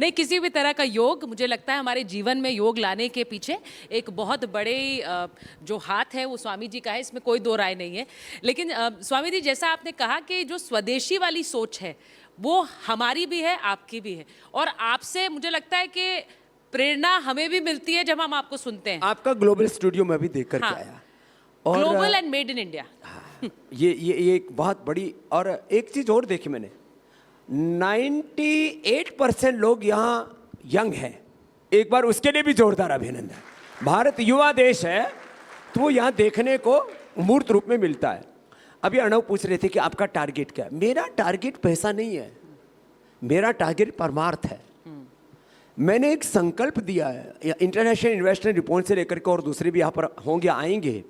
नहीं, किसी भी तरह का योग, मुझे लगता है हमारे जीवन में योग लाने के पीछे एक बहुत बड़े जो हाथ है वो स्वामी जी का है, इसमें कोई दो राय नहीं है। लेकिन स्वामी जी, जैसा आपने कहा कि जो स्वदेशी वाली सोच है वो हमारी भी है, आपकी भी है, और आपसे मुझे लगता है कि प्रेरणा हमें भी मिलती है जब हम आपको सुनते हैं। आपका ग्लोबल स्टूडियो में भी देख करके आया, और global and made in India. ये एक बहुत बड़ी, और एक चीज और देखी मैंने, 98% लोग यहाँ यंग हैं। एक बार उसके लिए भी जोरदार अभिनंदन। भारत युवा देश है, तो वो यहाँ देखने को मूर्त रूप में मिलता है। अभी अर्णव पूछ रहे थे कि आपका टारगेट क्या है। मेरा टारगेट पैसा नहीं है, मेरा टारगेट परमार्थ है। मैंने एक संकल्प दिया है, इंटरनेशनल इन्वेस्टमेंट रिपोर्ट से लेकर के, और दूसरे भी यहाँ पर होंगे, आएंगे,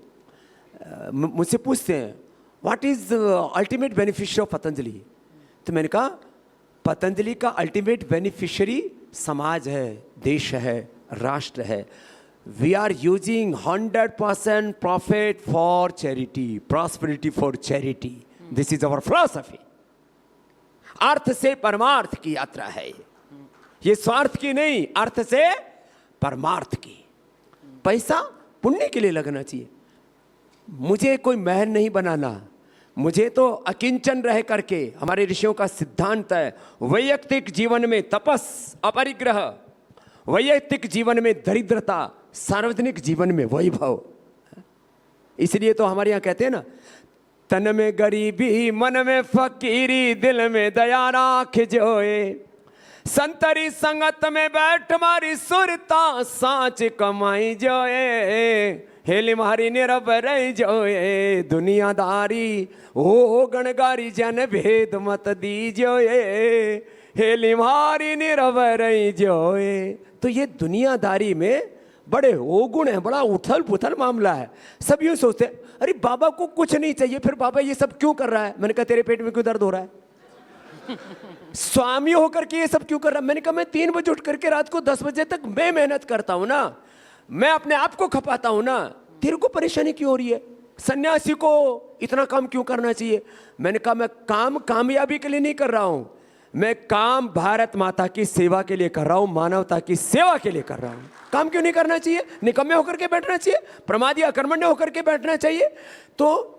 मुझसे पूछते हैं what is ultimate beneficiary of Patanjali. तो मैंने कहा पतंजलि का अल्टीमेट बेनिफिशियरी समाज है, देश है, राष्ट्र है। We are using 100% profit for charity, prosperity for charity. This is our philosophy. अर्थ से परमार्थ की यात्रा है ये स्वार्थ की नहीं, अर्थ से परमार्थ की। पैसा पुण्य के लिए लगना चाहिए। मुझे कोई महल नहीं बनाना, मुझे तो अकिंचन रह करके, हमारे ऋषियों का सिद्धांत है, वैयक्तिक जीवन में तपस अपरिग्रह, वैयक्तिक जीवन में दरिद्रता, सार्वजनिक जीवन में वैभव। इसलिए तो हमारे यहाँ कहते हैं ना, तन में गरीबी मन में फकीरी, दिल में दया राख जोए, संतरी संगत में बैठ मारी सुरता, साच कमाई जोए, हेली मारी निरब रही जोए, दुनियादारी ओ गणगारी जन भेद मत दी जोए, हेली मारी निरब रही जोए। तो ये दुनियादारी में बड़े ओगुण है, बड़ा उथल पुथल मामला है। सब यूँ सोचते हैं अरे बाबा को कुछ नहीं चाहिए, फिर बाबा ये सब क्यों कर रहा है। मैंने कहा तेरे पेट में क्यों दर्द हो रहा है? स्वामी होकर के ये सब क्यों कर रहा है? मैंने कहा मैं 3 बजे उठ करके रात को 10 बजे तक मैं मेहनत करता हूं ना, मैं अपने आप को खपाता हूं ना, तेरे को परेशानी क्यों हो रही है? सन्यासी को इतना काम क्यों करना चाहिए? मैंने कहा मैं काम कामयाबी के लिए नहीं कर रहा हूं, मैं काम भारत माता की सेवा के लिए कर रहा हूं, मानवता की सेवा के लिए कर रहा हूं। काम क्यों नहीं करना चाहिए? निकम्मे होकर के बैठना चाहिए, प्रमादी अकर्मण्य होकर के बैठना चाहिए। तो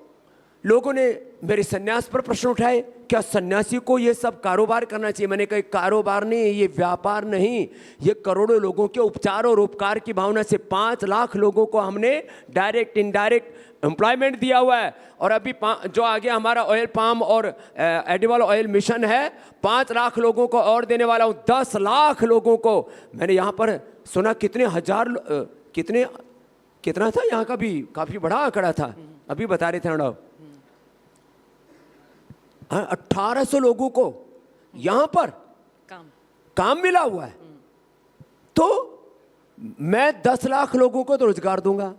लोगों ने मेरे सन्यास पर प्रश्न उठाए, क्या सन्यासी को ये सब कारोबार करना चाहिए? मैंने कहा कारोबार नहीं, ये व्यापार नहीं, ये करोड़ों लोगों के उपचार और उपकार की भावना से 5 लाख लोगों को हमने डायरेक्ट इनडायरेक्ट एम्प्लॉयमेंट दिया हुआ है। और अभी जो आगे हमारा ऑयल पाम और एडिबल ऑयल मिशन है, 5 लाख लोगों को और देने वाला हूँ, 10 लाख लोगों को। मैंने यहाँ पर सुना कितने हजार कितना था यहाँ का भी काफी बड़ा आंकड़ा था, अभी बता रहे थे अणव, 1800 लोगों को यहां पर काम मिला हुआ है। तो मैं 10 लाख लोगों को तो रोजगार दूंगा,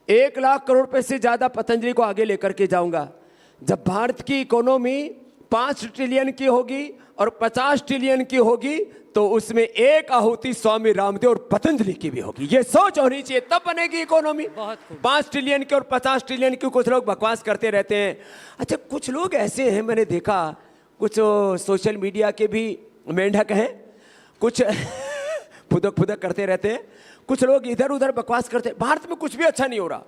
1 लाख करोड़ रुपए से ज्यादा पतंजलि को आगे लेकर के जाऊंगा। जब भारत की इकोनॉमी 5 ट्रिलियन की होगी और 50 ट्रिलियन की होगी, तो उसमें एक आहुति स्वामी रामदेव और पतंजलि की भी होगी। ये सोच होनी चाहिए, तब बनेगी इकोनॉमी। 5 ट्रिलियन की और 50 ट्रिलियन की कुछ लोग बकवास करते रहते हैं। अच्छा, कुछ लोग ऐसे हैं, मैंने देखा, कुछ सोशल मीडिया के भी मेंढक हैं, कुछ फुदक फुदक करते रहते हैं, कुछ लोग इधर उधर बकवास करते हैं। भारत में कुछ भी अच्छा नहीं हो रहा,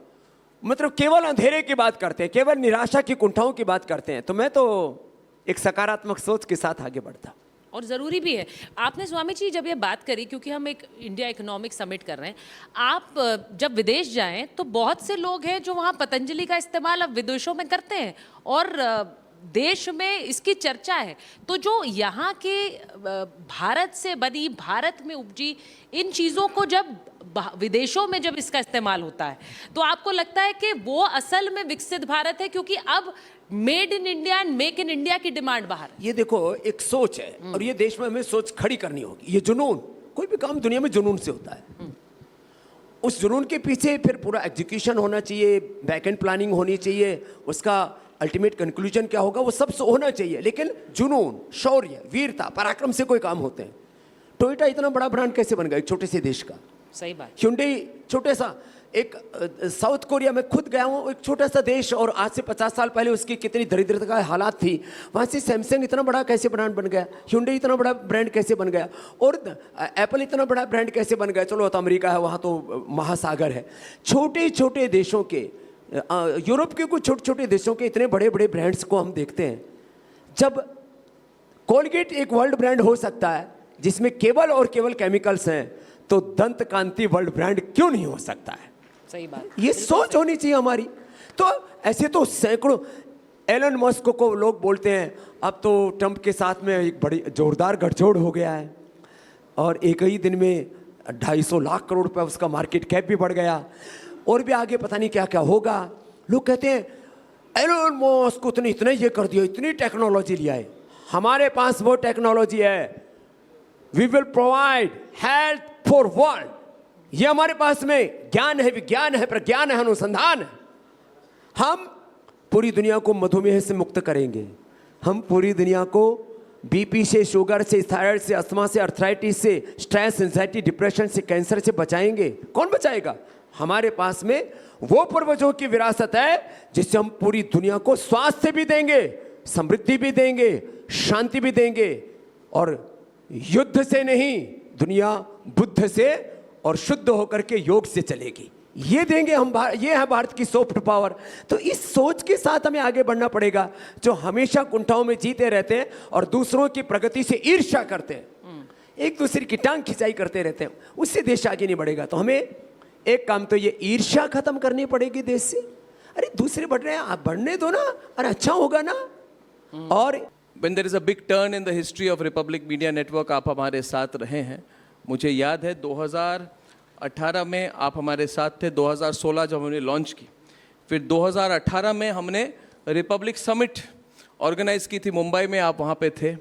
मतलब केवल अंधेरे की बात करते हैं, केवल निराशा की कुंठाओं की बात करते हैं। तो मैं तो एक सकारात्मक सोच के साथ आगे बढ़ता, और ज़रूरी भी है। आपने स्वामी जी जब ये बात करी, क्योंकि हम एक इंडिया इकोनॉमिक समिट कर रहे हैं, आप जब विदेश जाएं तो बहुत से लोग हैं जो वहाँ पतंजलि का इस्तेमाल अब विदेशों में करते हैं और देश में इसकी चर्चा है। तो जो यहाँ के भारत से बनी, भारत में उपजी इन चीज़ों को जब विदेशों में जब इसका इस्तेमाल होता है, तो आपको लगता है कि वो असल में विकसित भारत है, क्योंकि अब made in India and make in India की डिमांड बाहर। ये देखो एक सोच है, और ये देश में हमें सोच खड़ी करनी होगी। ये जुनून, कोई भी काम दुनिया में जुनून से होता है, उस जुनून के पीछे फिर पूरा एग्जीक्यूशन होना चाहिए, बैक एंड प्लानिंग होनी चाहिए, उसका अल्टीमेट कंक्लूजन क्या होगा वो सब होना चाहिए। लेकिन जुनून, शौर्य, वीरता, पराक्रम से कोई काम होते हैं। टोयोटा इतना बड़ा ब्रांड कैसे बन गया एक छोटे से देश का? सही बात। Hyundai छोटे सा एक साउथ कोरिया में खुद गया हूँ, एक छोटा सा देश, और आज से 50 साल पहले उसकी कितनी दरिद्रता का हालात थी। वहाँ से सैमसंग इतना बड़ा कैसे ब्रांड बन गया, Hyundai इतना बड़ा ब्रांड कैसे बन गया, और एप्पल इतना बड़ा ब्रांड कैसे बन गया। चलो तो अमेरिका है, वहाँ तो महासागर है। छोटे छोटे देशों के, यूरोप के कुछ छोटे छोटे देशों के इतने बड़े बड़े ब्रांड्स को हम देखते हैं। जब कोलगेट एक वर्ल्ड ब्रांड हो सकता है जिसमें केवल और केवल केमिकल्स हैं, तो दंत कांति वर्ल्ड ब्रांड क्यों नहीं हो सकता है? सही बात। ये सोच होनी चाहिए हमारी। तो ऐसे तो सैकड़ों, एलन मस्क को लोग बोलते हैं अब तो ट्रंप के साथ में एक बड़ी जोरदार गठजोड़ हो गया है, और एक ही दिन में 250 लाख करोड़ रुपए उसका मार्केट कैप भी बढ़ गया, और भी आगे पता नहीं क्या क्या होगा। लोग कहते हैं एलन मस्क उतने इतने ये कर दिया, इतनी टेक्नोलॉजी लिया है। हमारे पास वो टेक्नोलॉजी है, we will provide health for world. ये हमारे पास में ज्ञान है, विज्ञान है, प्रज्ञान है, अनुसंधान है। हम पूरी दुनिया को मधुमेह से मुक्त करेंगे, हम पूरी दुनिया को बीपी से, शुगर से, थायराइड से, अस्थमा से, अर्थराइटिस से, स्ट्रेस, एंजाइटी, डिप्रेशन से, कैंसर से बचाएंगे। कौन बचाएगा? हमारे पास में वो पूर्वजों की विरासत है जिससे हम पूरी दुनिया को स्वास्थ्य भी देंगे, समृद्धि भी देंगे, शांति भी देंगे, और युद्ध से नहीं, दुनिया बुद्ध से और शुद्ध होकर के योग से चलेगी। ये देंगे हम, ये है भारत की सॉफ्ट पावर। तो इस सोच के साथ हमें आगे बढ़ना पड़ेगा। जो हमेशा कुंठाओं में जीते रहते हैं और दूसरों की प्रगति से ईर्ष्या करते हैं, एक दूसरे की टांग खिंचाई करते रहते हैं, उससे देश आगे नहीं बढ़ेगा। तो हमें एक काम तो ये ईर्ष्या खत्म करनी पड़ेगी देश से। अरे दूसरे बढ़ रहे हैं, आप बढ़ने दो ना, अरे अच्छा होगा ना। और When there is a big turn in the history of Republic Media Network, आप हमारे साथ रहे हैं। मुझे याद है 2018 में आप हमारे साथ थे, 2016 जब हमने लॉन्च की, फिर 2018 में हमने रिपब्लिक समिट ऑर्गेनाइज की थी मुंबई में, आप वहाँ पे थे,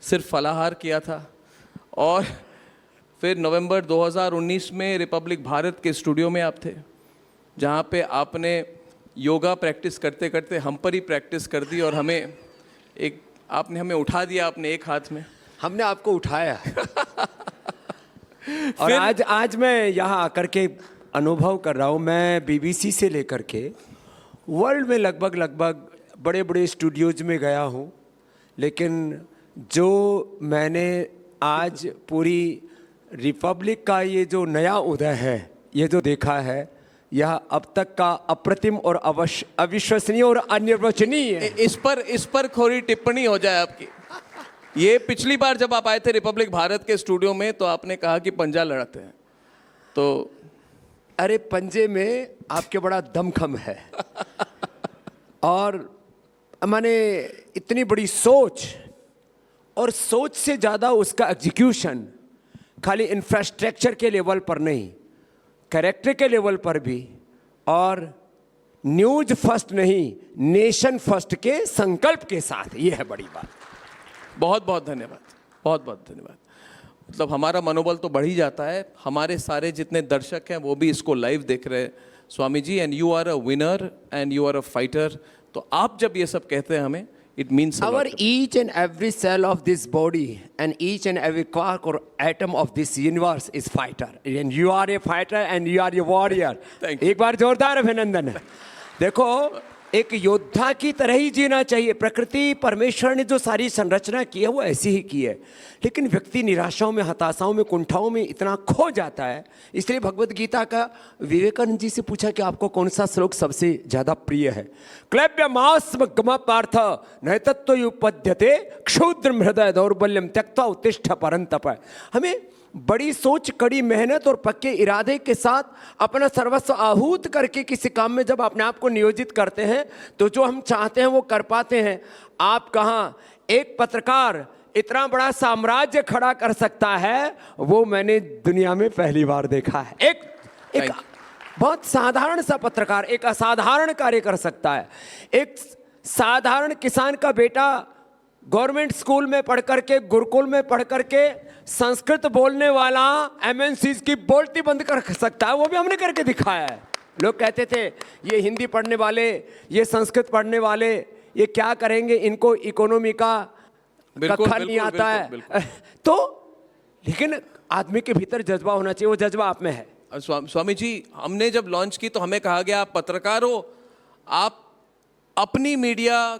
सिर्फ फलाहार किया था। और फिर नवंबर 2019 में रिपब्लिक भारत के स्टूडियो में आप थे, जहाँ पे आपने योगा प्रैक्टिस करते करते हम पर ही प्रैक्टिस कर दी, और आपने हमें उठा दिया अपने एक हाथ में, हमने आपको उठाया। और आज मैं यहाँ आकर के अनुभव कर रहा हूँ, मैं बीबीसी से लेकर के वर्ल्ड में लगभग बड़े बड़े स्टूडियोज में गया हूँ, लेकिन जो मैंने आज पूरी रिपब्लिक का ये जो नया उदय है, ये जो देखा है, यह अब तक का अप्रतिम और अविश्वसनीय और अनिर्वचनीय है। इस पर थोड़ी टिप्पणी हो जाए आपकी। ये पिछली बार जब आप आए थे रिपब्लिक भारत के स्टूडियो में, तो आपने कहा कि पंजा लड़ाते हैं, तो अरे पंजे में आपके बड़ा दमखम है। और मैंने इतनी बड़ी सोच, और सोच से ज़्यादा उसका एग्जीक्यूशन, खाली इंफ्रास्ट्रक्चर के लेवल पर नहीं, कैरेक्टर के लेवल पर भी, और न्यूज फर्स्ट नहीं, नेशन फर्स्ट के संकल्प के साथ। ये है बड़ी बात। बहुत बहुत धन्यवाद, बहुत बहुत धन्यवाद। मतलब हमारा मनोबल तो बढ़ ही जाता है। हमारे सारे जितने दर्शक हैं वो भी इसको लाइव देख रहे हैं Swami ji, and you are a winner and you are a fighter. तो आप जब ये सब कहते हैं हमें, it means a Our lot. each and every cell of this body and each and every quark or atom of this universe is fighter, and you are a fighter and you are a warrior. Thank you. एक बार जोरदार अभिनंदन। देखो, एक योद्धा की तरह ही जीना चाहिए। प्रकृति, परमेश्वर ने जो सारी संरचना की है वो ऐसी ही की है, लेकिन व्यक्ति निराशाओं में, हताशाओं में, कुंठाओं में इतना खो जाता है। इसलिए भगवत गीता का विवेकानंद जी से पूछा कि आपको कौन सा श्लोक सबसे ज़्यादा प्रिय है। क्लैब्यमास्म गम पार्थ नैतत्वयुपद्यते क्षुद्रम हृदय दौर्बल्यम त्यक्त्वा उत्तिष्ठ परंतप। हमें बड़ी सोच, कड़ी मेहनत और पक्के इरादे के साथ अपना सर्वस्व आहूत करके किसी काम में जब अपने आप को नियोजित करते हैं, तो जो हम चाहते हैं वो कर पाते हैं। आप कहाँ एक पत्रकार इतना बड़ा साम्राज्य खड़ा कर सकता है, वो मैंने दुनिया में पहली बार देखा है। एक बहुत साधारण सा पत्रकार एक असाधारण कार्य कर सकता है। एक साधारण किसान का बेटा गवर्नमेंट स्कूल में पढ़ करके, गुरुकुल में पढ़ करके संस्कृत बोलने वाला एमएनसीज की बोलती बंद कर सकता है, वो भी हमने करके दिखाया है। लोग कहते थे ये हिंदी पढ़ने वाले, ये संस्कृत पढ़ने वाले, ये क्या करेंगे, इनको इकोनॉमी का कखा नहीं आता है। तो लेकिन आदमी के भीतर जज्बा होना चाहिए, वो जज्बा आप में है। और स्वामी जी, हमने जब लॉन्च की तो हमें कहा गया आप पत्रकार हो, आप अपनी मीडिया